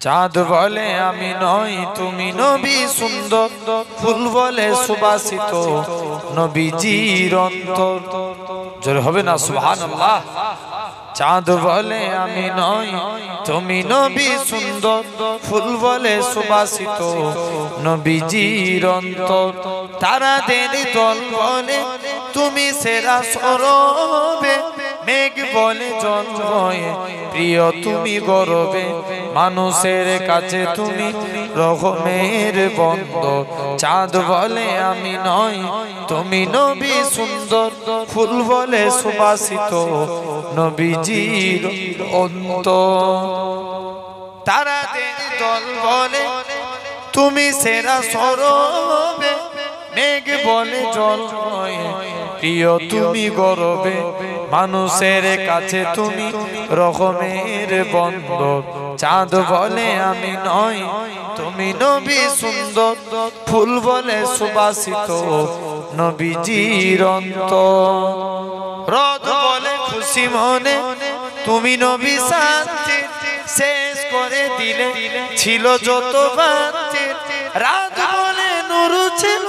চাঁদ বলে আমি নই তুমি নবী সুন্দর, ফুল বলে সুবাসিত নবীজির অন্তর। জোরে হবে না সুবহানাল্লাহ। চাঁদ বলে আমি নই তুমি নবী সুন্দর, ফুল বলে সুবাসিত নবীজির অন্তর। তারাদের দল বলে তুমি সেরা সরবে, মেঘ বলে জল বয়ে প্রিয় তুমি গরবে, মানুষের কাছে তুমি রহমের বন্দর। চাঁদ বলে আমি নই তুমি নবী সুন্দর, ফুল বলে সুবাসিত নবীজির অন্তর। তারাদের দল বলে তুমি সেরা সরবে, মেঘ বলে জল বয়ে প্রিয় তুমি গরবে, মানুষের কাছে তুমি রহমের বন্দর। চাঁদ বলে আমি নই তুমি নবী সুন্দর, ফুল বলে সুবাসিত নবীজির অন্তর। রোদ বলে খুশি মনে তুমি নবী শান্তি, শেষ করে দিলে ছিল যত বাতি। রাত বলে নূর ছিল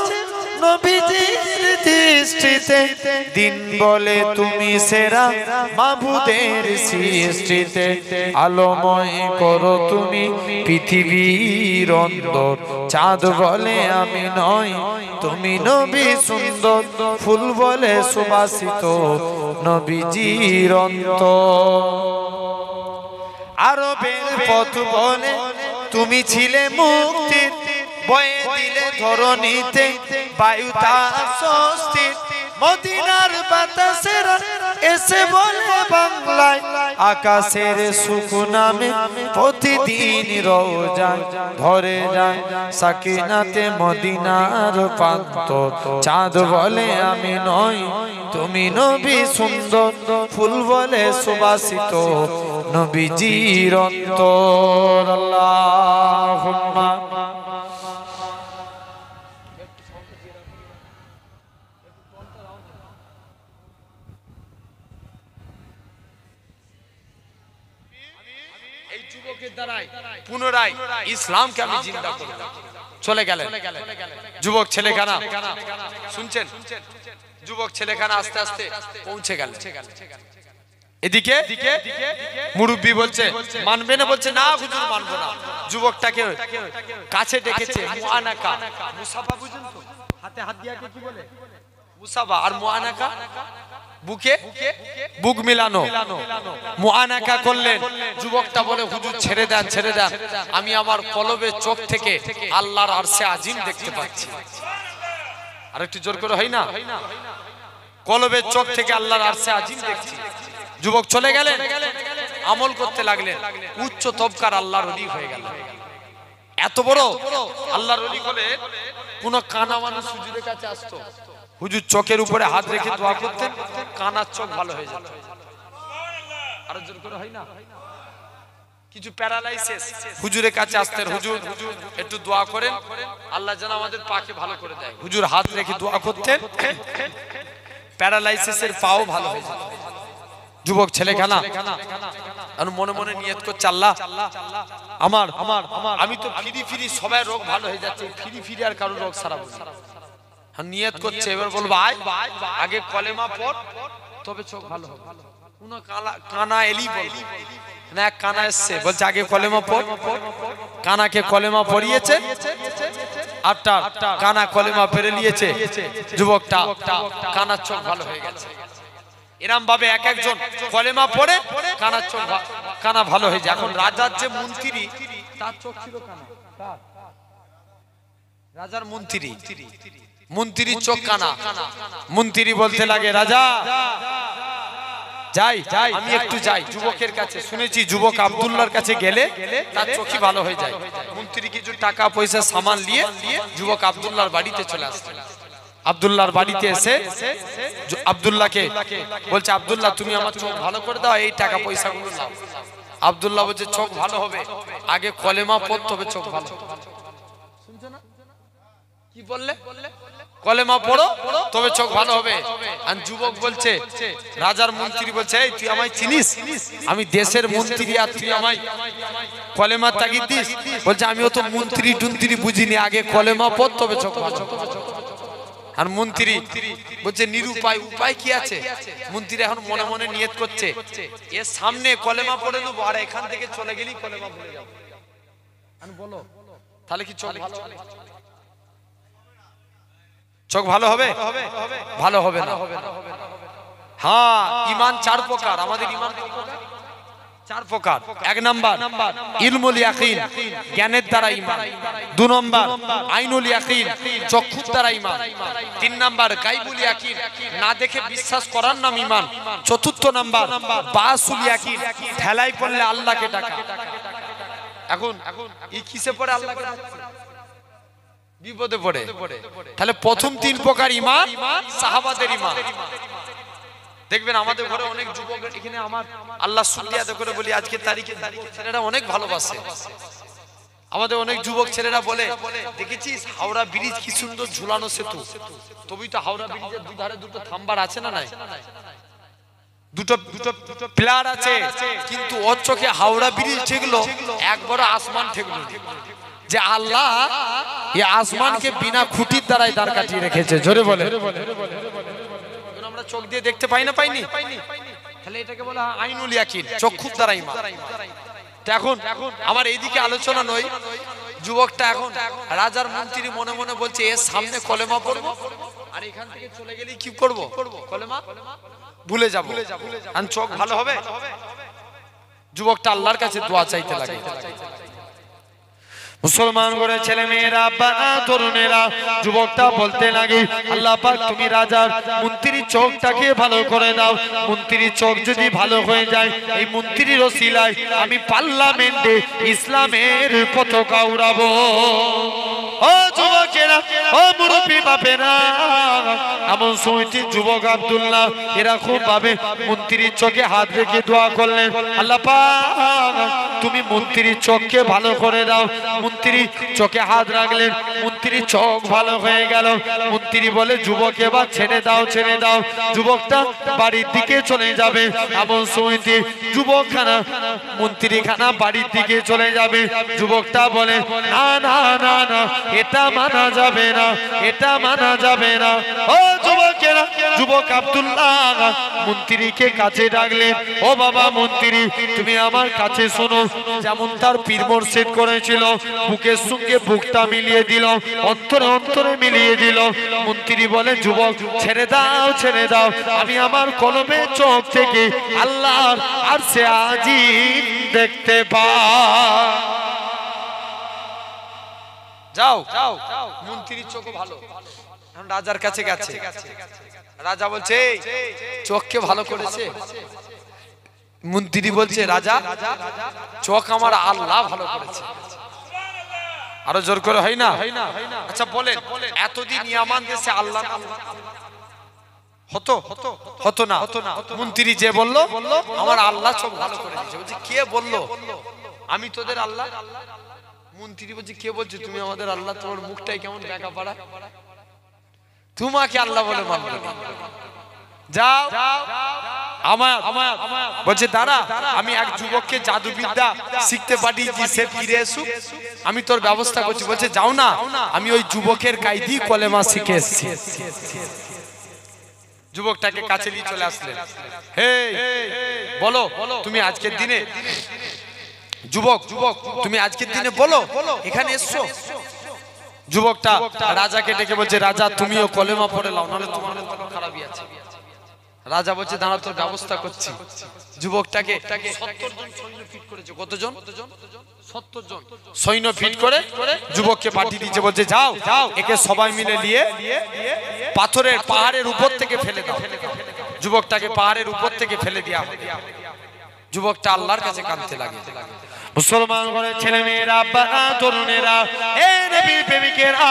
নবীজির দৃষ্টিতে, দিন বলে তুমি সেরা মাবুদের সৃষ্টিতে। আলোময় করো তুমি পৃথিবীর অন্তর। চাঁদ বলে আমি নই তুমি নবী সুন্দর, ফুল বলে সুবাসিত নবীজির অন্তর। আরবের পথ বলে তুমি ছিলে মুক্তির, বয়ে দিলে ধরণীতে বায়ুতা স্বস্তি। মদিনার বাতাসের এসে বলে বাংলায়, আকাশের সুখ নামে প্রতিদিন রোজায় ধরে যায় সাকিনাতে মদিনার প্রান্তর। চাঁদ বলে আমি নই তুমি নবী সুন্দর, ফুল বলে সুবাসিত নবীজির অন্তর। আল্লাহুম্মা পুনরায় ইসলামকে আমি জিন্দা করব। চলে গেলেন যুবক ছেলেখানা, শুনছেন? যুবক ছেলেখানা আস্তে আস্তে পৌঁছে গেল। এদিকে মুরব্বি বলছে মানবে না, বলছে না হুজুর মানবো না। যুবকটাকে কাছে ডেকেছে মুআনাকা, মুসাফা বুঝেন তো? হাতে হাত দিয়াকে কি বলে? মুসাফা। আর মুআনাকা বুকে বুক মিলানো। মুআনাকা করলেন। যুবকটা বলে হুজুর ছেড়ে দেন, ছেড়ে দেন, আমি আমার কলবের চোখ থেকে আল্লাহর আরশে আজিম দেখতে পাচ্ছি। আর একটু জোর করে হয় না? কলবের চোখ থেকে আল্লাহর আরশে আজিম দেখছি। যুবক চলে গেলেন, আমল করতে লাগলেন, উচ্চ তবকার আল্লাহর ওলি হয়ে গেল। এত বড় আল্লাহর ওলি হলে কোন কানা মানুষ হুজুরের কাছে আসতো, হুজুর চোখের উপরে হাত রেখে দোয়া করতেন, কানার চোখ ভালো হয়ে যেত। আরো জোর করে হয় না? কিছু প্যারালাইসিস হুজুরের কাছে আসতেন, হুজুর একটু দোয়া করেন, আল্লাহ যেন আমাদের পাকে ভালো করে দেয়। হুজুর হাত রেখে দোয়া করতেন, প্যারালাইসিসের পাও ভালো হয়ে যেত। যুবক ছেলেখানা আর মনে মনে নিয়ত করছে, আল্লাহ আমার আমি তো ফিরি ফিরি সবাই রোগ ভালো হয়ে যাচ্ছে, ফিরি ফিরি আর কারো রোগ সারাবো না। নিয়ত করছে, এবার বলবো আগে কলেমা পড় তবে চোখ ভালো হবে। কোন কানা এলি বলবে না, এক কানা এসছে বলছে আগে কলেমা পড়। কানাকে কলেমা পড়িয়েছে, আটটা কানা কলেমা পেরে নিয়েছে, যুবকটা কানার চোখ ভালো হয়ে গেছে। এরম ভাবে এক একজন কলেমা পড়ে কানার চোখ কানা ভালো হয়ে যায়। এখন রাজার যে মন্ত্রী, তার চোখ ছিল কানা। রাজার মন্ত্রীর চোখ কানা। মন্ত্রী বলতে লাগে, রাজা যাই আমি একটু যাই যুবকের কাছে, শুনেছি যুবক আব্দুল্লাহর কাছে গেলে তার চোখই ভালো হয়ে যায়। মন্ত্রী কিছু টাকা পয়সা সামান নিয়ে যুবক আব্দুল্লাহর বাড়িতে চলে আসছে। আব্দুল্লাহর বাড়িতে এসে আব্দুল্লাহকে বলছে, আব্দুল্লাহ তুমি আমার চোখ ভালো করে দাও, এই টাকা পয়সা গুলো নাও। আব্দুল্লাহ বলছে চোখ ভালো হবে, আগে কলেমা পড়তে হবে, চোখ ভালো। শুনছো না? কি বললে? কলেমা পড়ো তবে চোখ ভালো হবে। আর যুবক বলছে, রাজার মন্ত্রী বলছে, এই তুই আমায় চিনিস? আমি দেশের মন্ত্রী আর তুই আমায় কলেমা তাগিদ দিস? বলছে আমিও তো মন্ত্রী টুন্ত্রী বুঝিনি, আগে কলেমা পড় তবে চোখ ভালো। আর মন্ত্রী বলছে নিরুপায়, উপায় কি আছে? মন্ত্রী এখন মনে মনে নিয়ত করছে, এর সামনে কলেমা পড়ে দেবো আর এখান থেকে চলে গেলি কলেমা ভুলে যাবো। বলো তাহলে কি চোখ ভালো হবে? চোখ ভালো হবে? ভালো হবে না। হ্যাঁ, ঈমান চার প্রকার। আমাদের ঈমান চার প্রকার। এক নাম্বার ইলমুল ইয়াকিন, জ্ঞানের দ্বারা ঈমান। দুই নাম্বার আইনুল ইয়াকিন, চক্ষুর দ্বারা ঈমান। তিন নাম্বার গায়বুল ইয়াকিন, না দেখে বিশ্বাস করার নাম ঈমান। চতুর্থ নাম্বার বাসুল ইয়াকিন, ঠেলাই পড়লে আল্লাহকে ডাকা। এখন এই কিসে পড়ে আল্লাহকে ডাকছে? বিপদে পড়ে। তাহলে প্রথম তিন প্রকার ঈমান সাহাবাদের ঈমান। দেখবেন আমাদের ঘরে অনেক যুবক, এখানে আমার আল্লাহ সুন্নিয়াতে করে বলি, আজকে তারিখে ছেলেরা অনেক ভালোবাসে। আমাদের অনেক যুবক ছেলেরা বলে, দেখেছিস হাওড়া ব্রিজ কি সুন্দর ঝুলানো সেতু, তবেই তো হাওড়া ব্রিজের দুধারে দুটো থাম্বার আছে না নাই? দুটো পিলার আছে, কিন্তু ওর চোখে হাওড়া ব্রিজ ঠেকলো, একবার আসমান ঠেকলো। যে আল্লাহ এই আসমানকে বিনা খুঁটির দ্বারাই দাঁড় কাটিয়ে রেখেছে। জোরে বলে। আমরা চোখ দিয়ে দেখতে পাই না, পাইনি? তাহলে এটাকে বলা হয় আইনুল ইয়াকিন, চক্ষুর দ্বারা ঈমান। এখন আমার এইদিকে আলোচনা নয়, যুবকটা এখন রাজার মন্ত্রী মনে মনে বলছে এর সামনে কলেমা পড়বো আর এখান থেকে চলে গেলে কি করব? কলেমা ভুলে যাবো। আর চোখ ভালো হবে? যুবকটা আল্লাহর কাছে দোয়া চাইতে লাগে। মুসলমান করে ছেলে মেয়েরা, বাবা তরুণেরা, যুবকটা বলতে লাগে, আল্লাহ পাক তুমি রাজার মন্ত্রীর চোখটাকে ভালো করে দাও। মন্ত্রীর চোখ যদি ভালো হয়ে যায়, এই মন্ত্রীর ওসিলায় আমি পার্লামেন্টে ইসলামের পতাকা উড়াবো। ও যুবকেরা, ও মুরব্বী বাপেরা, এমন সময়টি যুবক আব্দুল্লাহ এরকম ভাবে মন্ত্রীর চোখে হাত রেখে দোয়া করলেন, আল্লাহ পাক তুমি মন্ত্রীর চোখকে ভালো করে দাও। মন্ত্রী চোখে হাত রাখলেন, মন্ত্রীর চোখ ভালো হয়ে গেল। মন্ত্রী বলে, যুবক এবার ছেড়ে দাও, ছেড়ে দাও। যুবকটা বাড়ির দিকে চলে যাবে। এমন সময়তে যুবকখানা, মন্ত্রীখানা বাড়ির দিকে চলে যাবে। যুবকটা বলে, না না না না, এটা মানা যাবে না, এটা মানা যাবে না। ও যুবকেরা, যুবক আব্দুল্লাহ মন্ত্রীকে কাছে ডাকলেন, ও বাবা মন্ত্রী, তুমি আমার কাছে শোনো। যেমন তার পীর মুর্শিদ করেছিল, বুকের সঙ্গে বুকটা মিলিয়ে দিল, অন্তরে অন্তরে মিলিয়ে দিল। মন্ত্রী বলে, যুবক ছেড়ে দাও, ছেড়ে দাও, আমি আমার কলমের চোখ থেকে আল্লাহর আরশে আজিম দেখতে পাই। যাও যাও, মন্ত্রীর চোখ ভালো। এখন রাজার কাছে গেছে, রাজা বলছে চোখকে ভালো করেছে। মন্ত্রী বলছে, রাজা চোখ আমার আল্লাহ ভালো করেছে। আরো জোর করে হয় না? আচ্ছা বলেন, এতদিন ইয়ামান দেশে আল্লাহ হতো? হতো না। মন্ত্রী যে বললো আমার আল্লাহ চোখ ভালো করে দিয়েছে, বলছে কে বললো আমি তোদের আল্লাহ? মন্ত্রী বলছে, কে বলছে তুমি আমাদের আল্লাহ? তোমার মুখটাই কেমন দেখা পাড়া, তোমাকে আল্লাহ বলে মানবে না। যাও আমার বলছে, দাঁড়া, আমি এক যুবককে জাদুবিদ্যা শিখতে পাঠিয়েছি, সে ফিরে এসুক, আমি তোর ব্যবস্থা করছি। বলছে, যাও না, আমি ওই যুবকের কায়দি কলেমা শিখে এসেছি। যুবকটাকে কাছে নিয়ে চলে আসলেন, হে বলো তুমি আজকের দিনে, যুবক তুমি আজকের দিনে বলো এখানে এসছো। যুবকটা রাজাকে ডেকে বলছে, রাজা তুমিও কলেমা পড়ে নাও, নাহলে তোমার খারাপই আছে। রাজা বলছে, দাঁড়া তোর ব্যবস্থা করছি। যুবকটাকে 70 জন সৈন্য ফিট করেছে। কতজন? 70 জন সৈন্য ফিট করে যুবককে পাঠিয়ে দিয়েছে। বলছে, যাও একে সবাই মিলে নিয়ে পাথরের পাহাড়ের উপর থেকে ফেলে দাও। যুবকটাকে পাহাড়ের উপর থেকে ফেলে দেওয়া হবে। যুবকটা আল্লাহর কাছে কাঁদতে লাগে, মুসলমান ঘরের ছেলে মেয়েরা, আব্বারা, তরুণেরা, এ নবীর প্রেমিকেরা,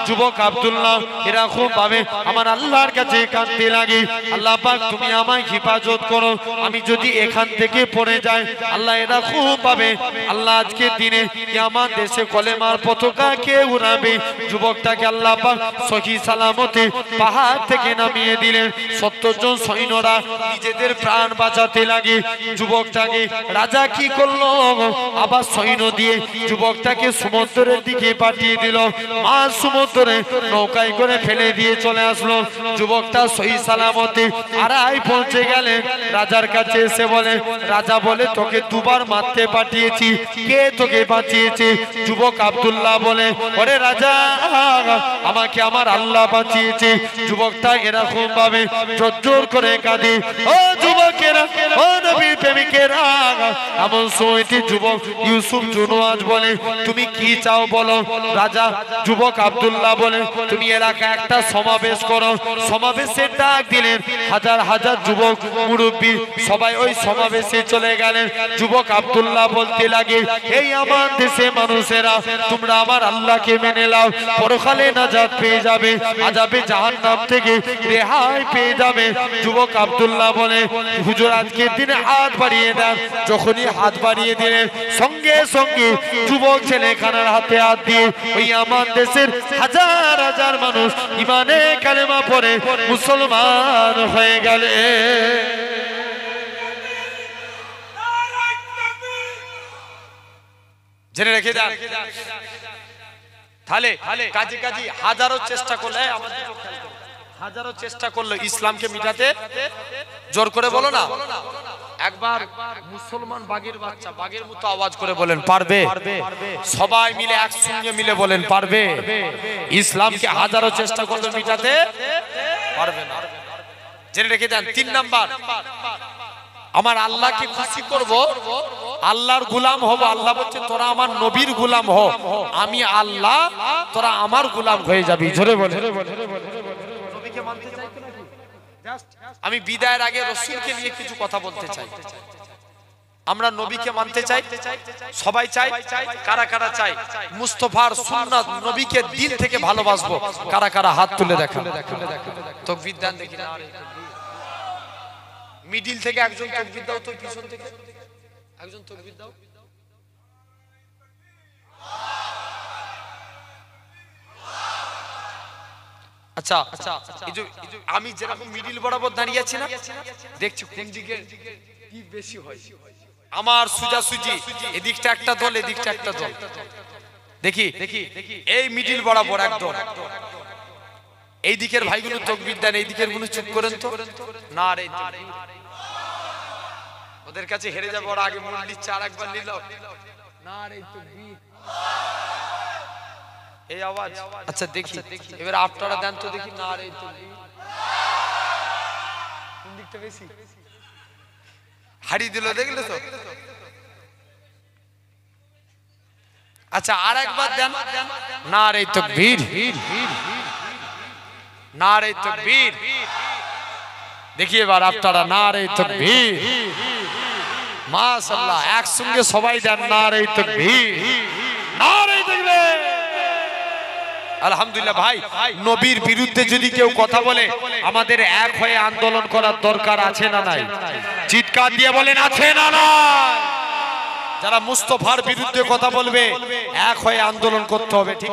যুবক আব্দুল্লাহ, এরা খুব ভাবে আমার আল্লাহর কাছে কাঁদতে লাগে, আল্লাহ পাক তুমি আমায় হেফাজত করো, আমি যদি এখান থেকে পড়ে যাই। আল্লাহ এরা খুব ভাবে আল্লাহ আজকের দিনে কিয়ামত দেশে কলেমার পতাকা কে উড়াবে। যুবকটাকে আল্লাহ পাক সহি সালামতে পাহাড় থেকে নামিয়ে দিলেন। 70 জন সৈন্যরা নিজেদের প্রাণ বাঁচাতে লাগে। যুবকটাকে রাজা কি করলো, আবার সৈন্য দিয়ে যুবকটাকে সমুদ্রের দিকে পাঠিয়ে দিল। মাঝ সমুদ্রে নৌকায় করে ফেলে দিয়ে চলে আসলো। যুবকটা সহি সালামতে আড়াই পৌঁছে গেলেন। রাজার কাছে এসে বলে, রাজা বলে তোকে দুবার মারতে পাঠিয়েছি, কে তোকে বাঁচিয়েছে? যুবক আব্দুল্লাহ বলে, ওরে রাজা, আমাকে আমার আল্লাহ বাঁচিয়েছে। যুবকটা এরকম ভাবে জোর করে কাঁদে। ও যুবকেরা, ও নবীর প্রেমিকেরা, এমন সময়তে যুবক ইউসুফ জুনওয়াজ বলে, তুমি কি চাও বলো। রাজা যুবক আব্দুল্লাহ বলে, তুমি এলাকা একটা সমাবেশ করো। সমাবেশের ডাক দিলেন। হাজার হাজার যুবক মুরব্বী সবাই ওই সমাবেশে চলে গেলেন। যুবক আব্দুল্লাহ বলতে লাগে, এই আমার দেশে মানুষেরা, তোমরা আমার আল্লাহকে মেনে নাও, পরকালে নাজাত পেয়ে যাবে, আযাবে জাহান্নাম থেকে রেহাই পেয়ে যাবে। যুবক আব্দুল্লাহ বলে, হুজুর আজকের দিনে হাত বাড়িয়ে দেন। যখনই হাত বাড়িয়ে দিলেন, সঙ্গে সঙ্গে যুবক ছেলেখানার হাতে হাত দিয়ে ওই আমার দেশের হাজার হাজার মানুষ ইমানে কালেমা পড়ে মুসলমান হয়ে গেলে। জেনে রেখে দেন, তাহলে কাজে কাজে হাজারো চেষ্টা করলে, হাজারো চেষ্টা করলো ইসলামকে মিটাতে, জোর করে বলো না। একবার মুসলমান বাঘের বাচ্চা বাঘের মতো আওয়াজ করে বলেন, পারবে? সবাই মিলে একসঙ্গে মিলে বলেন, পারবে? ইসলামকে হাজারো চেষ্টা করলে মিটাতে পারবে না। জেনে রেখে দেন। 3 নাম্বার, আমার আল্লাহকে খুশি করব, আল্লাহর গোলাম হব। আল্লাহ বলছে তোরা আমার নবীর গোলাম হ, আমি আল্লাহ, তোরা আমার গোলাম হয়ে যাবি। জোরে বলে। নবীকে মানতে চাই তো নাকি? আমি বিদায়ের আগে রাসূলকে নিয়ে কিছু কথা বলতে চাই। আমরা নবীকে মানতে চাই, সবাই চাই। কারা কারা চাই মুস্তাফার সুন্নাত নবীকে দিল থেকে ভালোবাসবো? কারা কারা হাত তুলে দেখান। তাকবীর দেন দেখি না। মিডিল থেকে একজন তাকবীর দাও তো, পিছন থেকে একজন তাকবীর দাও। আচ্ছা, এই যে আমি যেরকম মিডিল বরাবর দাঁড়িয়ে আছি না, দেখছি কোন দিকে কি বেশি হয়। আমার সুজাসুজি এদিকটা একটা দল, এদিকটা একটা দল। দেখি এই মিডিল বরাবর একদম। এই দিকের ভাইগুলো তাকবীর দেন, এই দিকের গুলো চুপ করেন তো। না রে, ওদের কাছে হেরে যাবো। ওরা আগে মূল নিচ্ছে, আর একবার নিল। না রে তাকবীর, এই আওয়াজ। আচ্ছা দেখি এবার আপনারা দেন তো দেখি। না রে তাকবীর, কোন দিকটা বেশি হারিয়ে দিল, দেখলে তো। আচ্ছা আর একবার দেন। না রে তাকবীর, না রে তাকবীর। দেখি এবার আপনারা। না রে তাকবীর, মাশাআল্লাহ। একসঙ্গে সবাই দেন না রে তাকবীর, না রে তাকবীর। আলহামদুলিল্লাহ। ভাই, নবীর বিরুদ্ধে যদি কেউ কথা বলে, আমাদের এক হয়ে আন্দোলন করার দরকার আছে না নাই? চিৎকার দিয়ে বলেন, আছে না নাই? যারা মুস্তাফার বিরুদ্ধে কথা বলবে, এক হয়ে আন্দোলন করতে হবে। ঠিক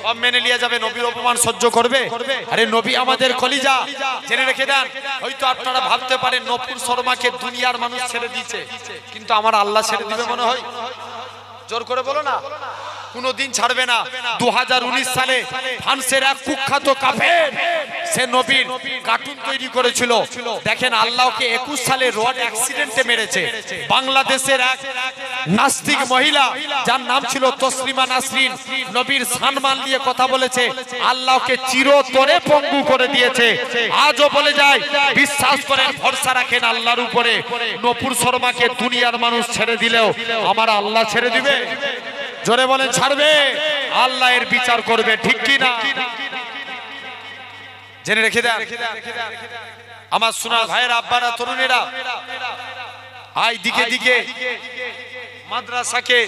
সব মেনে নিয়ে যাবে, নবীর অপমান সহ্য করবে? আরে নবী আমাদের কলিজা। জেনে রেখে দেন। হয়তো আপনারা ভাবতে পারেন নপুর শর্মাকে দুনিয়ার মানুষ ছেড়ে দিয়েছে, কিন্তু আমার আল্লাহ ছেড়ে দিবে মনে হয়? জোর করে বলো না। কোনদিন ছাড়বে না। 2019 সালে ফ্রান্সের এক কুখ্যাত কাফের সে নবীর কার্টুন তৈরি করেছিল। দেখেন আল্লাহকে 21 সালে রোড অ্যাক্সিডেন্টে মেরেছে। বাংলাদেশের এক নাস্তিক মহিলা যার নাম ছিল তসলিমা নাসরিন নবীর সম্মান নিয়ে কথা বলেছে, আল্লাহকে চিরতরে পঙ্গু করে দিয়েছে। আজও বলে যায় বিশ্বাস করেন, ভরসা রাখেন আল্লাহর উপরে। নপুর শর্মাকে দুনিয়ার মানুষ ছেড়ে দিলেও আমার আল্লাহ ছেড়ে দিবে? জোরে বলেন, ছাড়বে? আল্লাহ এর বিচার করবে, ঠিক কি না? জেনে রেখে দেন আমার সোনার ভাইয়েরা, আব্বারা, তরুণেরা। আই দিকে দিকে মাদ্রাসাকে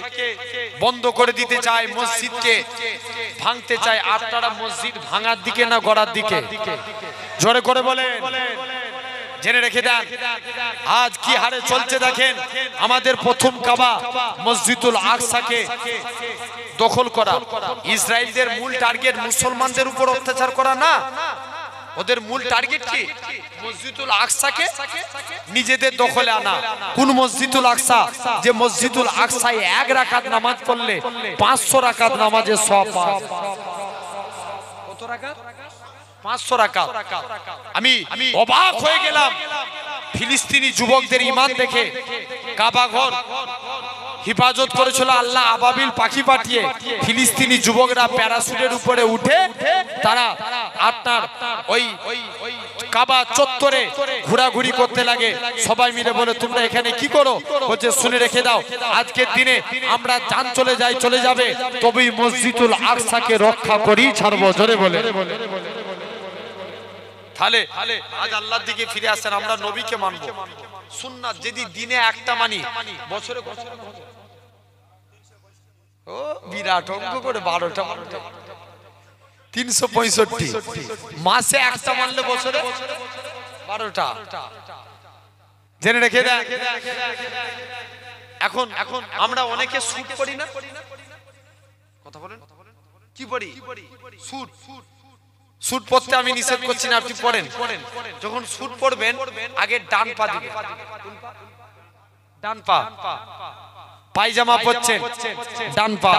বন্ধ করে দিতে চায়, মসজিদকে ভাঙতে চায়। আপনারা মসজিদ ভাঙার দিকে না গড়ার দিকে? জোরে করে বলেন, জেনে রেখে দেন। আজ কি হারে চলছে দেখেন। আমাদের প্রথম কাবা মসজিদুল আকসাকে দখল করা। ইসরায়েলদের মূল টার্গেট মুসলমানদের উপর অত্যাচার করা না, ওদের মূল টার্গেট কি? মসজিদুল আকসাকে নিজেদের দখলে আনা। কোন মসজিদুল আকসা? যে মসজিদুল আকসায় 1 রাকাত নামাজ পড়লে 500 রাকাত নামাজের সওয়াব পাওয়া যায়। কত রাকাত? 500 রাকাত। আমি অবাক হয়ে গেলাম ফিলিস্তিনি যুবকদের ঈমান দেখে। কাবা ঘর হিফাজত করেছিল আল্লাহ আবাবিল পাখি পাঠিয়ে। ফিলিস্তিনি যুবকরা প্যারাসুটের উপরে উঠে তারা আপনার ওই কাবা চত্বরে ঘোরাঘুরি করতে লাগে। সবাই মিলে বলে তোমরা এখানে কি করো? বলছে শুনে রেখে দাও, আজকের দিনে আমরা জান চলে যাবে, তবেই মসজিদুল আকসাকে রক্ষা করি ছাড়বো। জোরে বলে। তাহলে আজ আল্লাহর দিকে ফিরে আসেন, আমরা নবীকে মানবো। সুন্নাত যদি দিনে একটা মানি, বছরে ও বিরাট অঙ্ক করে 12টা 365 মাসে একটা মানলে বছরে 12টা। জেনে রেখে দেন। এখন আমরা অনেকে সুট পড়ি না? কথা বলেন, কি পড়ি? সুট। সুট পরতে আমি নিষেধ করছি না, আপনি পড়েন। যখন সুট পরবেন আগে ডান পা দিবেন। ডান পা। পায়জামা পরছেন ডান পা,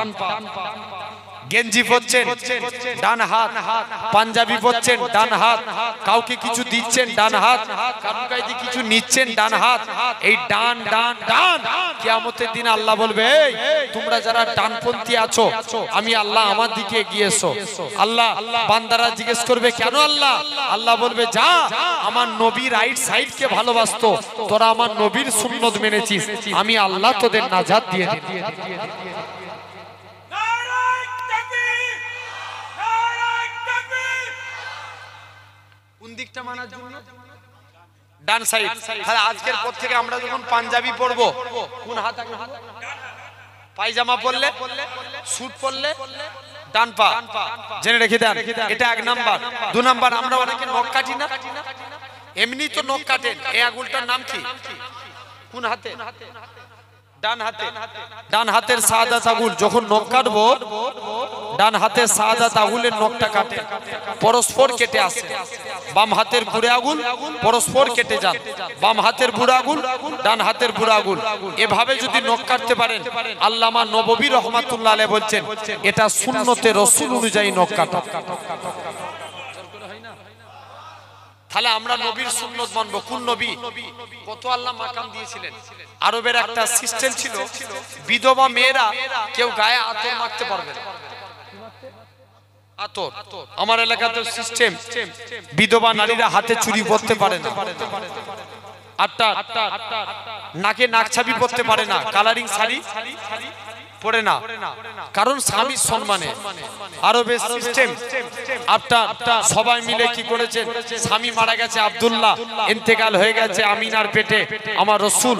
গেঞ্জি পরছেন ডান হাত, পাঞ্জাবি পরছেন ডান হাত, কাউকে কিছু দিচ্ছেন ডান হাত, কারণ কাইদি কিছু নিচ্ছেন ডান হাত। এই ডান ডান ডান কিয়ামতের দিন আল্লাহ বলবে এই তোমরা যারা ডানপন্থী আছো, আমি আল্লাহ আমার দিকে এগিয়ে এসো। আল্লাহ বান্দারা জিজ্ঞেস করবে কেন আল্লাহ? আল্লাহ বলবে যা আমার নবী রাইট সাইড কে ভালোবাসতো, তোরা আমার নবীর সুন্নত মেনেছিস, আমি আল্লাহ তোদের নাজাত দিয়ে দিই। কোন দিকটা মানার জন্য? ডান সাইড। তাহলে আজকের পর থেকে আমরা যখন পাঞ্জাবি পরবো কোন হাত আগে? পায়জামা পরলে, স্যুট পরলে ডান পা। জেনে রেখে দেন, এটা 1 নাম্বার। 2 নাম্বার, আমরা অনেকে নখ কাটি না? এমনি তো নখ কাটেন, এই আঙুলটার নাম কি? কোন হাতে? ডান হাতে। ডান হাতের শাহাদাত আঙুল যখন নখ কাটবো, ডান হাতের শাহাদাত আঙুলের নখটা কাটে, পরস্পর কেটে আসে। বাম হাতের বুড়ো আঙুল পরস্পর কেটে যান, বাম হাতের বুড়ো আঙুল ডান হাতের বুড়ো আঙুল। এভাবে যদি নখ কাটতে পারেন, আল্লামা নববী রহমাতুল্লাহ আলাইহি বলছেন এটা সুন্নতে রাসূল অনুযায়ী নখ কাটা। তাহলে আমরা নবীর সুন্নত মানবো। কোন নবী? কত আল্লাহ মাকাম দিয়েছিলেন। আরবের একটা সিস্টেম ছিল, বিধবা মেয়েরা কেউ গায়ে আতর মাখতে পারবে না। আতর আমার এলাকাতে সিস্টেম, বিধবা নারীরা হাতে চুড়ি পরতে পারে না, নাকে নাকছাবি পরতে পারে না, কালারিং শাড়ি পরে না, কারণ স্বামীর সম্মানে। আরবের সিস্টেম আপনার সবাই মিলে কি করেছেন, স্বামী মারা গেছে আব্দুল্লাহ, ইন্তেকাল হয়ে গেছে আমিনার পেটে আমার রাসূল।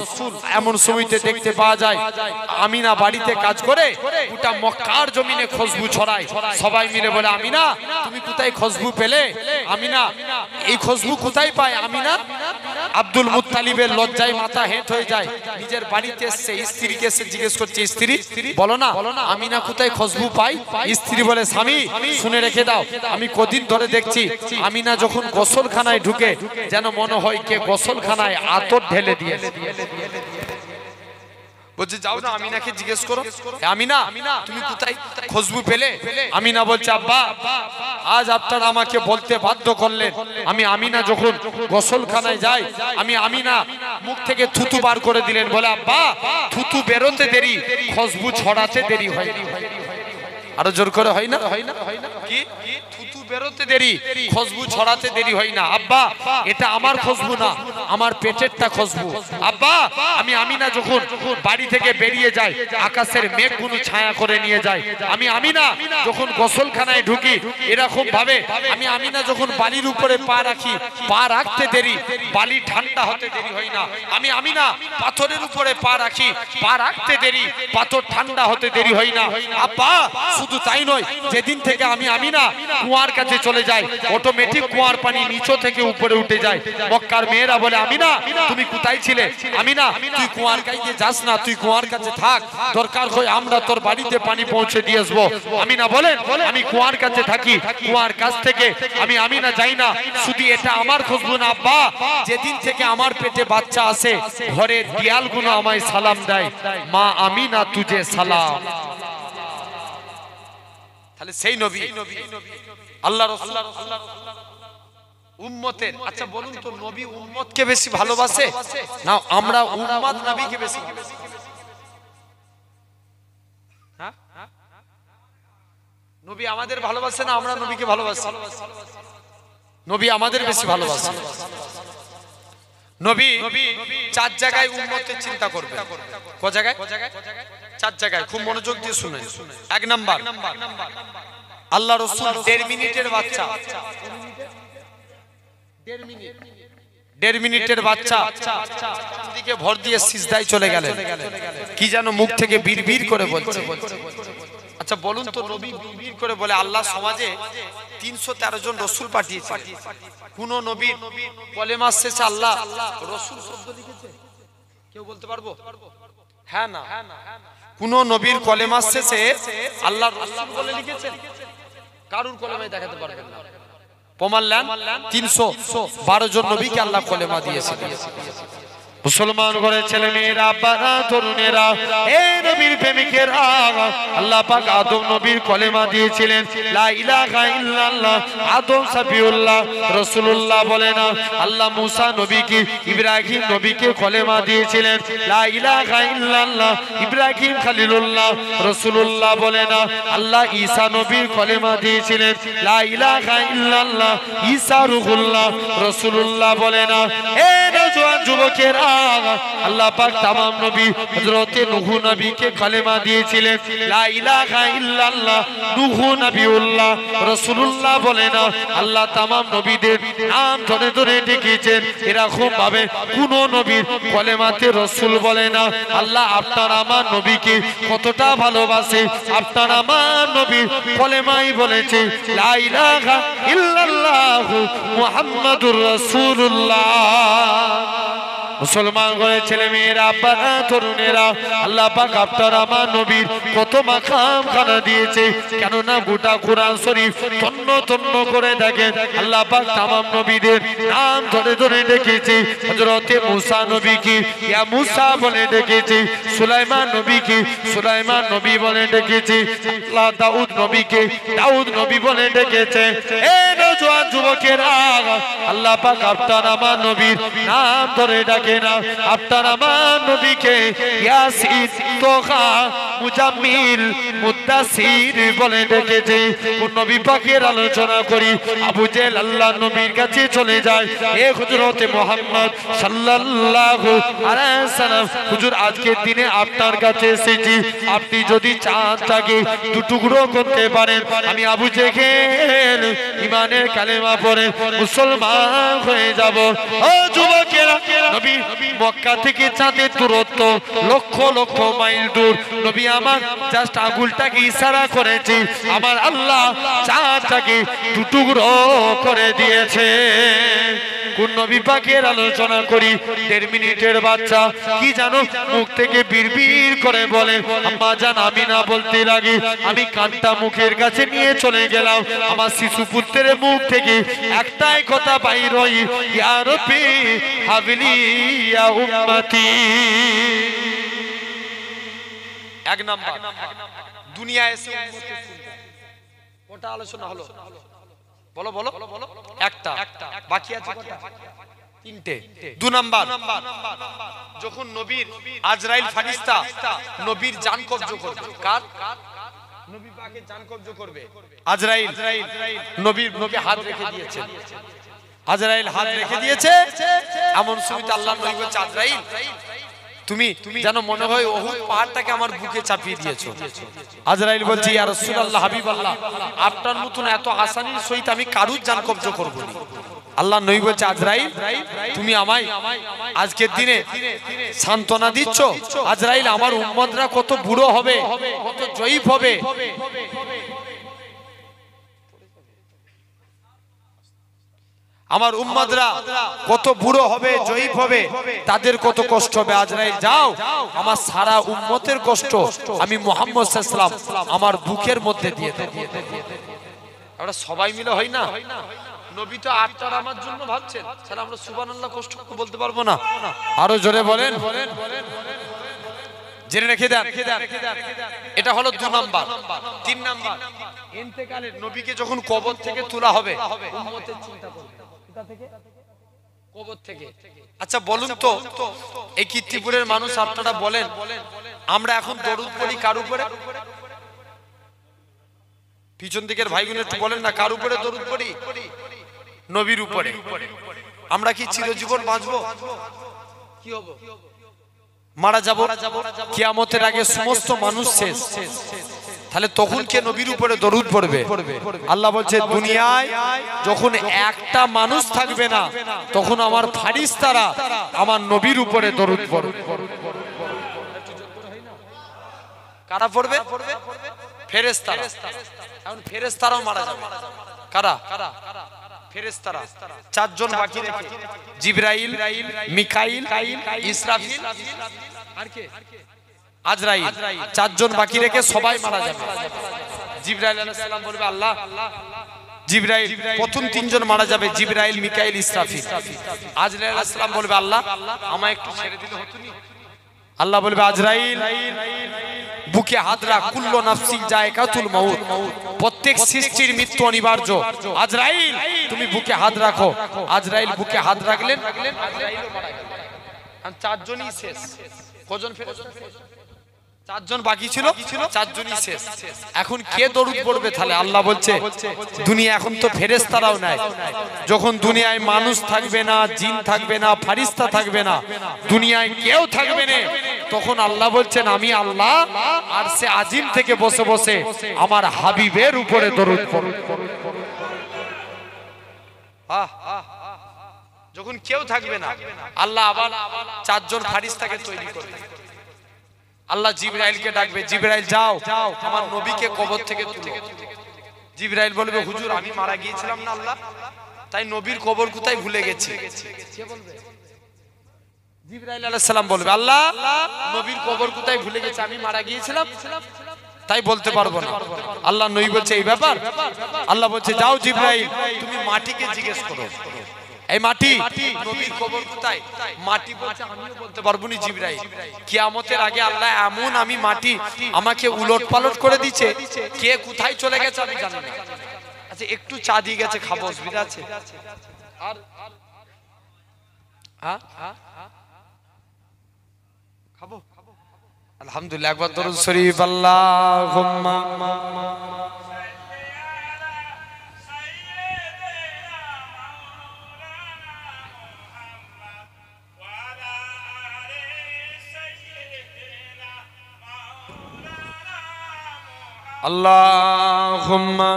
এমন সময়তে দেখতে পাওয়া যায় আমিনা বাড়িতে কাজ করে গোটা মক্কার জমিনে খুশবু ছড়ায়। সবাই মিলে বলে আমিনা তুমি কোথায় খুশবু পেলে? আমিনা এই খুশবু কোথায় পায়? আমিনা আব্দুল মুত্তালিবের লজ্জায় মাথা হেঁট হয়ে যায়। নিজের বাড়িতে এসে স্ত্রীকে এসে জিজ্ঞেস করছে, স্ত্রী বলো না আমিনা কোথায় খুশবু পাই? স্ত্রী বলে স্বামী শুনে রেখে দাও, আমি কদিন ধরে দেখছি আমিনা যখন গোসলখানায় ঢুকে যেন মনে হয় কে গোসলখানায় আতর ঢেলে দিয়েছে। বলছে যাও না আমিনাকে জিজ্ঞেস করো, আমিনা তুমি কোথায় খুশবু পেলে? আমিনা বলছে আব্বা আজ আপনারা আমাকে বলতে বাধ্য করলেন, আমি আমিনা যখন গোসলখানায় যাই, আমি আমিনা মুখ থেকে থুতু বার করে দিলেন। বলে আব্বা থুতু বেরোতে দেরি, খুশবু ছড়াতে দেরি হয়। আরো জোর করে হয় না কি থুতু বেরোতে দেরি খুশবু ছড়াতে দেরি হয় না আব্বা এটা আমার খুশবু না আমার পেটেরটা খুশবু আব্বা আমি আমিনা যখন বাড়ি থেকে বেরিয়ে যাই আকাশের মেঘগুলো ছায়া করে নিয়ে যায় আমি আমিনা যখন গোসলখানায় ঢুকি এরকম ভাবে আমি আমিনা যখন বালির উপরে পা রাখি পা রাখতে দেরি বালি ঠান্ডা হতে দেরি হয় না আমি আমিনা পাথরের উপরে পা রাখি পা রাখতে দেরি পাথর ঠান্ডা হতে দেরি হয় না আব্বা শুধু তাই নয় যেদিন থেকে আমি আমিনা কুয়ার কাছে চলে যাই অটোমেটিক কুয়ার পানি নিচে থেকে উপরে উঠে যায় মক্কার মেয়েরা বলে আমিনা তুমি কোথায় ছিলে আমিনা তুই কুয়ার কাছে যাস না তুই কুয়ার কাছে থাক দরকার হয় আমরা তোর বাড়িতে পানি পৌঁছে দিয়ে আসবো আমিনা বলেন আমি কুয়ার কাছে থাকি কুয়ার কাছ থেকে আমি আমিনা যাই না শুধু এটা আমার খুশবু না আব্বা যেদিন থেকে আমার পেটে বাচ্চা আসে ঘরের দেয়ালগুলো আমায় সালাম দেয় মা আমিনা তুঝে সালাম তাহলে সেই নবী আল্লাহ রাসূল উম্মতের আচ্ছা বলুন তো নবী উম্মতকে বেশি ভালোবাসে না আমরা উম্মত নবীকে বেশি হ্যাঁ নবী আমাদের ভালোবাসে না আমরা নবীকে ভালোবাসি নবী আমাদের বেশি ভালোবাসে নবী চার জায়গায় উম্মতের চিন্তা করবে ক জায়গায় চার জায়গায় খুব মনোযোগ দিয়ে শুনেন এক নাম্বার আল্লাহ রাসূল 1.5 মিনিটের বাচ্চা 1.5 মিনিটের বাচ্চা দিকে ভর দিয়ে সিজদায় চলে গেলেন কি যেন মুখ থেকে বিড়বিড় করে বলছে আচ্ছা বলুন তো নবী বিড়বিড় করে বলে আল্লাহ সমাজে 313 জন রাসূল পাঠিয়েছে কোন নবীর কলেমা শেষে আল্লাহ রাসূল শব্দ লিখেছে কেউ বলতে পারবো হ্যাঁ না কোন নবীর কলেমা শেষে আল্লাহ রাসূল বলে লিখেছেন কারুর কলেমায় দেখাতে পারবেন না প্রমাণ নেন 312 জন নবীকে আল্লাহ কলেমা দিয়েছে মুসলমান ঘরে ছেলে মেয়েরা বাবা তরুণেরা এই নবীর প্রেমিকেরা আল্লাহ পাক আদম নবীর কলেমা দিয়েছিলেন লা ইলাহা ইল্লাল্লাহ আদম সাফিউল্লাহ রাসূলুল্লাহ বলে না আল্লাহ মুসা নবীকে ইব্রাহিম নবীকে কলেমা দিয়েছিলেন লা ইলাহা ইল্লাল্লাহ ইব্রাহিম খলিলুল্লাহ রাসূলুল্লাহ বলে না আল্লাহ ঈসা নবীর কলেমা দিয়েছিলেন লা ইলাহা ইল্লাল্লাহ ঈসা রূহুল্লাহ রাসূলুল্লাহ বলে না এই নওজোয়ান যুবকেরা আল্লাহ পাক तमाम নবী হযরতে নূহ নবীকে কলেমা দিয়েছিলেন লা ইলাহা ইল্লাল্লাহ নূহ নবিউল্লাহ রাসূলুল্লাহ বলে না আল্লাহ तमाम নবীদের নাম ধরে ধরে ডেকেছেন এরকম ভাবে কোন নবীর কলেমাতে রাসূল বলে না আল্লাহ আপনার আমার নবীকে কতটা ভালোবাসে আপনার আমার নবীর কলেমাই বলেছে লা ইলাহা ইল্লাল্লাহ মুহাম্মাদুর রাসূলুল্লাহ মুসলমান ঘরে ছেলে মেয়েরা বাবা তরুণেরা আল্লাহ পাক আপনার আমার নবীর কত মাকাম খানা দিয়েছে কেন না গোটা কোরআন শরীফ তন্ন তন্ন করে দেখেন আল্লাহ পাক तमाम নবীদের নাম ধরে ধরে ডেকেছে হযরতে মুসা নবীকে ইয়া মুসা বলে ডেকেছে সুলাইমান নবীকে সুলাইমান নবী বলে ডেকেছে আল্লাহ দাউদ নবীকে দাউদ নবী বলে ডেকেছে এই নওজোয়ান যুবকেরা আল্লাহ পাক আপনার আমার নবীর নাম ধরে ডাকে না আপনার আমার নবীকে ইয়াসিন তোহা মুজাম্মিল মুদ্দাসির বলে ডেকেছে কোন নবী পাকের আলোচনা করি আবু জেহেল আল্লাহ নবীর কাছে চলে যায় এ হযরতে মুহাম্মদ সাল্লাল্লাহু আলাইহি সাল্লাম হুজুর আজকের দিনে আপনার কাছে এসেছি আপনি যদি চান তাকে দুটুকরো করতে পারেন আমি আবু জেহেল ঈমানের কালেমা পড়ে মুসলমান হয়ে যাব ও যুবকেরা নবী মক্কা থেকে চাঁদের দূরত্ব লক্ষ লক্ষ মাইল দূর নবী আমার জাস্ট আঙ্গুলটাকে ইশারা করেছে আমার আল্লাহ চাঁদটাকে টুকরো করে দিয়েছে কোন নবী পাকের আলোচনা করি 1.5 মিনিটের বাচ্চা কি জানো মুখ থেকে বিড়বিড় করে বলে আম্মা জান আমিনা বলতে লাগে আমি কানটা মুখের কাছে নিয়ে চলে গেলাম আমার শিশু পুত্রের মুখ থেকে একটাই কথা বাইর হয় ইয়া রাব্বি হাবলি ইয়া উম্মতি এক নাম্বার দুনিয়ায় এসে উম্মতের চিন্তা কোনটা আলোচনা হলো বলো বলো একটা বাকি আছে কয়টা তিনটে দুই নাম্বার যখন নবীর আজরাইল ফেরেশতা নবীর জান কবজ করবে কার নবী পাকের জান কবজ করবে। আজরাইল নবীর বুকে হাত রেখে দিয়েছে, আজরাইল হাত রেখে দিয়েছে। এমন সময়তে আল্লাহর নবী বলছে, আজরাইল তুমি যেন মনে হয় ওহুদ পাহাড়টাকে আমার বুকে চাপিয়ে দিয়েছো। আজরাইল বলছে, ইয়া রাসূলুল্লাহ, হাবিবাল্লাহ, আপনার মতন এত আসানির সহিত আমি কারুর জান কবজ করব না। আল্লাহ নবী বলছে, আজরাইল তুমি আমায় আজকের দিনে সান্ত্বনা দিচ্ছ? আজরাইল আমার উম্মতরা কত বুড়ো হবে, কত জয়ীফ হবে, আমার উম্মতরা কত বুড়ো হবে, জয়ীফ হবে, তাদের কত কষ্ট হবে। আজরাইল যাও, আমার সারা উম্মতের কষ্ট আমি মুহাম্মদ সাল্লাল্লাহু আলাইহি ওয়াসাল্লাম আমার বুকের মধ্যে দিয়ে দাও। আমরা সবাই মিলে হই না, নবী তো আটটার আমার জন্য ভাবছেন, তাহলে আমরা সুবহানাল্লাহ কষ্ট বলতে পারবো না? আরো জোরে বলেন। জেনে রেখে দেন, এটা হলো 2 নাম্বার। 3 নাম্বার, ইন্তেকালের নবীকে যখন কবর থেকে তোলা হবে, উম্মতের চিন্তা করবে। কোথা থেকে? কবর থেকে। আচ্ছা বলুন তো, এই কীর্তিপুরের মানুষ আপনারা বলেন, আমরা এখন দরুদ পড়ি কার উপরে? পিছন দিকের ভাইগুলো একটু বলেন না, কার উপরে দরুদ পড়ি? নবীর উপরে। আমরা কি চিরজীবন বাঁচবো? কি হব? মারা যাব। কিয়ামতের আগে সমস্ত মানুষ শেষ, তাহলে তখন কে নবীর উপরে দরুদ পড়বে? আল্লাহ বলছে, দুনিয়ায় যখন একটা মানুষ থাকবে না, তখন আমার ফারিস্তারা আমার নবীর উপরে দরুদ পড়বে। কারা পড়বে? ফেরেশতারা। এখন ফেরেশতারাও মারা যাবে। কারা? ফেরেশতারা 4 জন বাকি রেখে, জিবরাইল, মিকাইল, ইসরাফিল আর কে? আজরাইল। 4 জন বাকি রেখে সবাই মারা যাবে। জিবরাইল আলাইহিস সালাম বলবে, আল্লাহ, জিবরাইল প্রথম 3 জন মারা যাবে, জিবরাইল, মিকাইল, ইসরাফিল। আজরাইল আলাইহিস সালাম বলবে, আল্লাহ আমায় একটু ছেড়ে দিলে হতো না? আল্লাহ বলবে, আজরাইল বুকে হাত রাখ, কুল্লু নাফসিন যায়কাতুল মাউত, প্রত্যেক সৃষ্টির মৃত্যু অনিবার্য। আজরাইল তুমি বুকে হাত রাখো। আজরাইল বুকে হাত রাখলেন, আজরাইলও মারা গেল। আর 4 জনই শেষ। কজন ফেরেশতা? 4 জন বাকি ছিল, 4 জনই শেষ। এখন কে দরুদ পড়বে তাহলে? আল্লাহ বলছে, দুনিয়া এখন তো ফেরেশতারাও নাই, যখন দুনিয়ায় মানুষ থাকবে না, জিন থাকবে না, ফারিস্তা থাকবে না, দুনিয়ায় কেউ থাকবে না, তখন আল্লাহ বলছেন, আমি আল্লাহ আরশে আজিম থেকে বসে বসে আমার হাবিবের উপরে দরুদ পড়ব। যখন কেউ থাকবে না, আল্লাহ আবার 4 জন ফারিস্তাকে তৈরি করবে। আল্লাহ জিবরাইলকে ডাকবে, জিবরাইল যাও, আমার নবীকে কবর থেকে তুলো। জিবরাইল বলবে, হুজুর আমি মারা গিয়েছিলাম না আল্লাহ, তাই নবীর কবর কোথায় ভুলে গেছি। কে বলবে? জিবরাইল আলাইহিস সালাম বলবে, আল্লাহ নবীর কবর কোথায় ভুলে গেছি, আমি মারা গিয়েছিলাম তাই বলতে পারবো না। আল্লাহ নবী বলছে, এই ব্যাপার? আল্লাহ বলছে, যাও জিবরাইল তুমি মাটিকে জিজ্ঞেস করো, এই মাটি নবীর কবর কোথায়? মাটি বলছে, আমিও বলতে পারবো না জিবরাইল। কিয়ামতের আগে আল্লাহ এমন আমি মাটি আমাকে উলট পালট করে দিচ্ছে, কে কোথায় চলে গেছে আমি জানি না। আচ্ছা একটু চা দিয়ে গেছে, খাবো, অসুবিধা আছে? আর খাবো? আলহামদুলিল্লাহ, একবার দরুদ শরীফ আল্লাহুম্মা अल्लाहुम्मा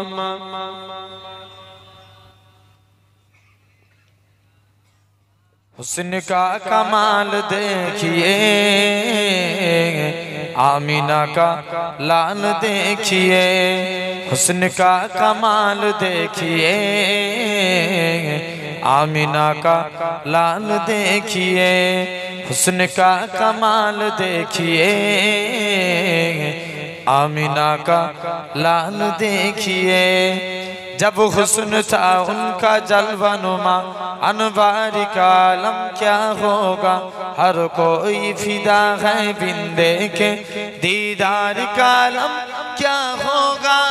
हुस्न का कमाल देखिए, आमीना का लाल देखिए, हुस्न का कमाल देखिए, आमीना का लाल देखिए, हुस्न का कमाल देखिए, आमीना का लाल देखिए। जब हुस्न था उनका जलवानुमा, अनवार का आलम क्या होगा, हर कोई फिदा है बिंदे के दीदार का आलम क्या होगा।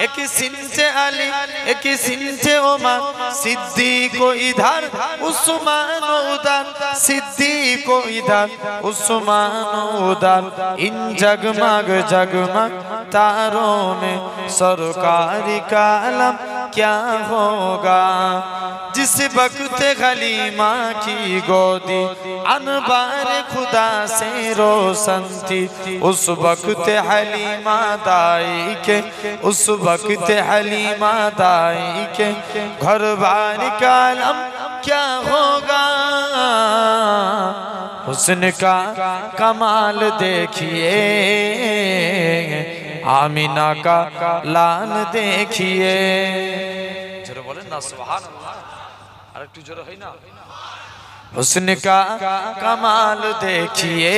एक सिंचे अली, एक सिंचे उमर, सिद्दीक को इधर, उस्मान उधर, सिद्दीक सिद्दीक को इधर उस्मान उधर इन जगमग जगमग तारों में सरकार का आलम क्या होगा। जिस वक्त खलीमा की गोदी अनबार खुदा से रोशन थी, उस वक्त हलीमा दाई के, उस वक्त हलीमा दाई के घर बार का आलम क्या होगा। हुस्न का कमाल देखिए, आमिना का लाल देखिए। जरा बोलें ना सुभान अल्लाह, अरे तू जरा है ना। हुस्न का कमाल देखिए,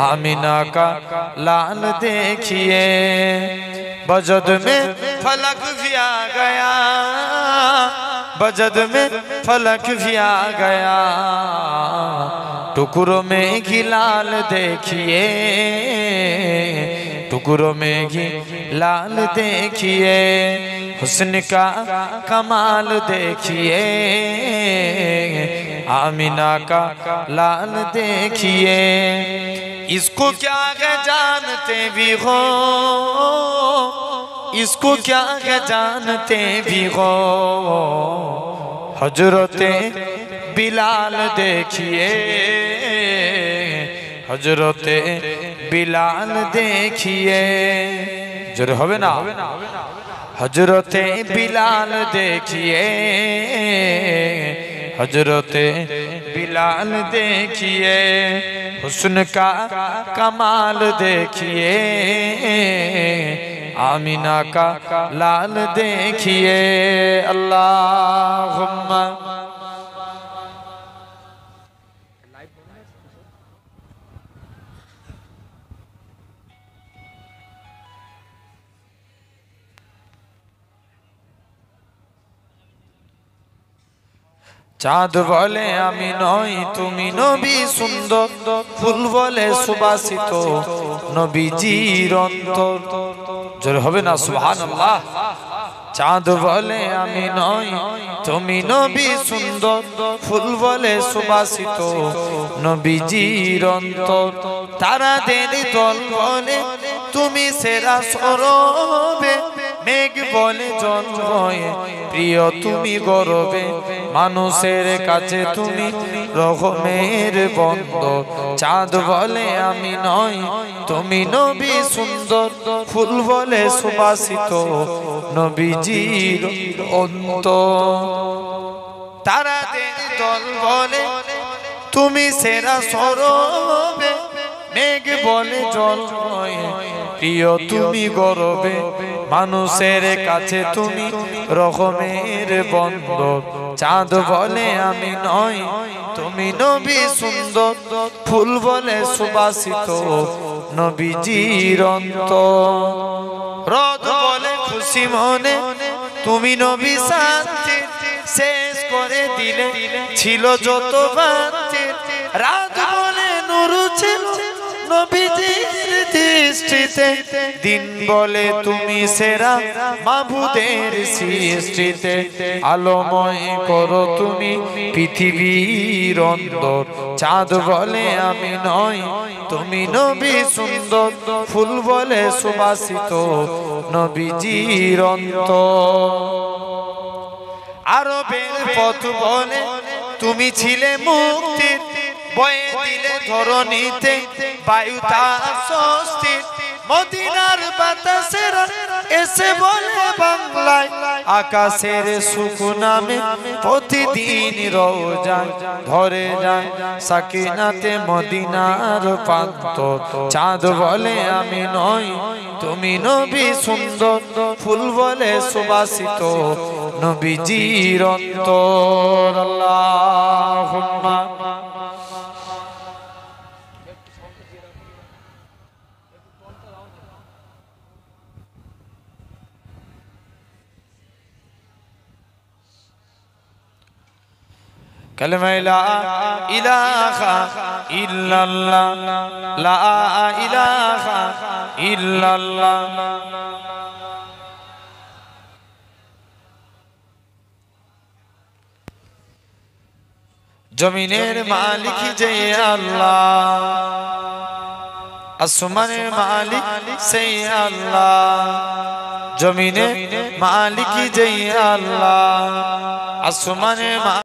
आमिना का लाल देखिए। बजद में फलक भी आ गया, बजद में फलक भी आ गया। टुकड़ों में घी लाल देखिए, टुकड़ों में घी लाल देखिए। हुस्न का कमाल देखिए, आमिना का लाल देखिए। इसको क्या है जानते भी हो, इसको क्या है जानते भी हो। हजरते बिलाल देखिए, हजरते बिलाल देखिए। जरा होवे ना, हजरते बिलाल देखिए, हजरते बिलाल देखिए। हुस्न का कमाल देखिए, आमिना का लाल देखिए। अल्लाहुम्मा চাঁদ বলে আমি নই তুমি নবী সুন্দর, ফুল বলে সুবাসিত নবীজির অন্তর। জোরে হবে না সুবহানাল্লাহ। চাঁদ বলে আমি নই তুমি নবী সুন্দর, ফুল বলে সুবাসিত নবীজির অন্তর। তারাদের দল বলে তুমি সেরা সরবে, মেঘ বলে জল বয়ে প্রিয় তুমি গরবে। মানুষের কাছে তুমি রহমের বন্দর। চাঁদ বলে আমি নই তুমি নবী সুন্দর, ফুল বলে সুবাসিত নবীজির অন্তর। তারাদের দল বলে তুমি সেরা সরবে, মেঘ বলে জল বয়ে প্রিয় তুমি গরবে। মানুষের কাছে তুমি রহমের বন্দর। চাঁদ বলে আমি নই তুমি নবী সুন্দর, ফুল বলে সুবাসিত নবীজির অন্তর। রোদ বলে খুশি মনে তুমি নবী শান্তি, শেষ করে দিলে ছিল যত বাতি। রাত বলে নূর ছিল নবীজির দৃষ্টিতে, দিন বলে তুমি সেরা মাবুদের সৃষ্টিতে। আলোময় করো তুমি পৃথিবীর অন্তর। চাঁদ বলে আমি নই তুমি নবী সুন্দর, ফুল বলে সুবাসিত নবীজির অন্তর। আরবের পথ বলে তুমি ছিলে মুক্তির, বয়ে দিলে ধরণীতে বায়ু তার স্বস্তি। মদিনার বাতাসের এসে বলে বাংলায়, আকাশের সুখ নামে প্রতিদিন রোজায় ধরে যায় সাকিনাতে মদিনার প্রান্ত। চাঁদ বলে আমি নই তুমি নবী সুন্দর, ফুল বলে সুবাসিত নবীজির অন্তর। আল্লাহুম্মা कलमा ला इलाहा इल्लल्लाह, ला इलाहा इल्लल्लाह। জমিনের মালিক যে আল্লাহ, আসমানের মালিক সেই আল্লাহ, জমিনের মালিক যে আল্লাহ, আসমানের